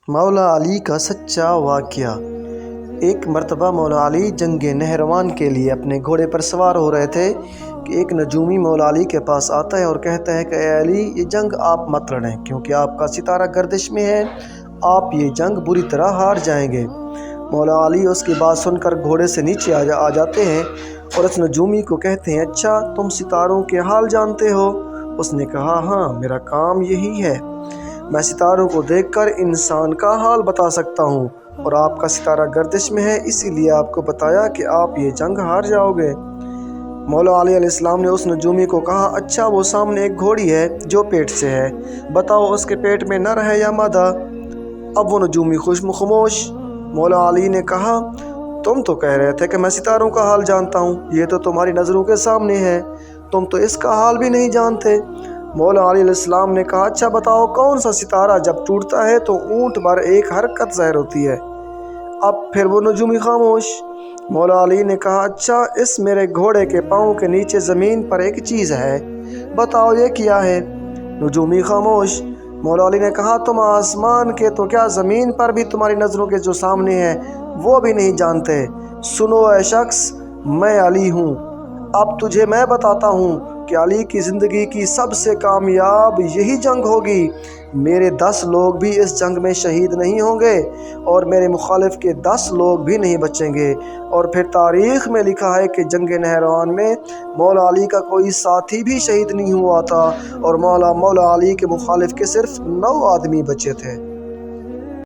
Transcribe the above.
مولا علی کا سچا واقعہ۔ ایک مرتبہ مولا علی جنگ نہروان کے لیے اپنے گھوڑے پر سوار ہو رہے تھے کہ ایک نجومی مولا علی کے پاس آتا ہے اور کہتا ہے کہ اے علی، یہ جنگ آپ مت لڑیں کیونکہ آپ کا ستارہ گردش میں ہے، آپ یہ جنگ بری طرح ہار جائیں گے۔ مولا علی اس کی بات سن کر گھوڑے سے نیچے آ جاتے ہیں اور اس نجومی کو کہتے ہیں، اچھا تم ستاروں کے حال جانتے ہو؟ اس نے کہا، ہاں میرا کام یہی ہے، میں ستاروں کو دیکھ کر انسان کا حال بتا سکتا ہوں، اور آپ کا ستارہ گردش میں ہے اسی لیے آپ کو بتایا کہ آپ یہ جنگ ہار جاؤ گے۔ مولا علی علیہ السلام نے اس نجومی کو کہا، اچھا وہ سامنے ایک گھوڑی ہے جو پیٹ سے ہے، بتاؤ اس کے پیٹ میں نر ہے یا مادہ؟ اب وہ نجومی خاموش۔ مولا علی نے کہا، تم تو کہہ رہے تھے کہ میں ستاروں کا حال جانتا ہوں، یہ تو تمہاری نظروں کے سامنے ہے، تم تو اس کا حال بھی نہیں جانتے۔ مولا علی علیہ السلام نے کہا، اچھا بتاؤ کون سا ستارہ جب ٹوٹتا ہے تو اونٹ بھر ایک حرکت ظاہر ہوتی ہے؟ اب پھر وہ نجومی خاموش۔ مولا علی نے کہا، اچھا اس میرے گھوڑے کے پاؤں کے نیچے زمین پر ایک چیز ہے، بتاؤ یہ کیا ہے؟ نجومی خاموش۔ مولا علی نے کہا، تم آسمان کے تو کیا زمین پر بھی تمہاری نظروں کے جو سامنے ہے وہ بھی نہیں جانتے۔ سنو اے شخص، میں علی ہوں، اب تجھے میں بتاتا ہوں کہ علی کی زندگی کی سب سے کامیاب یہی جنگ ہوگی۔ میرے 10 لوگ بھی اس جنگ میں شہید نہیں ہوں گے اور میرے مخالف کے 10 لوگ بھی نہیں بچیں گے۔ اور پھر تاریخ میں لکھا ہے کہ جنگ نہروان میں مولا علی کا کوئی ساتھی بھی شہید نہیں ہوا تھا اور مولا علی کے مخالف کے صرف 9 آدمی بچے تھے۔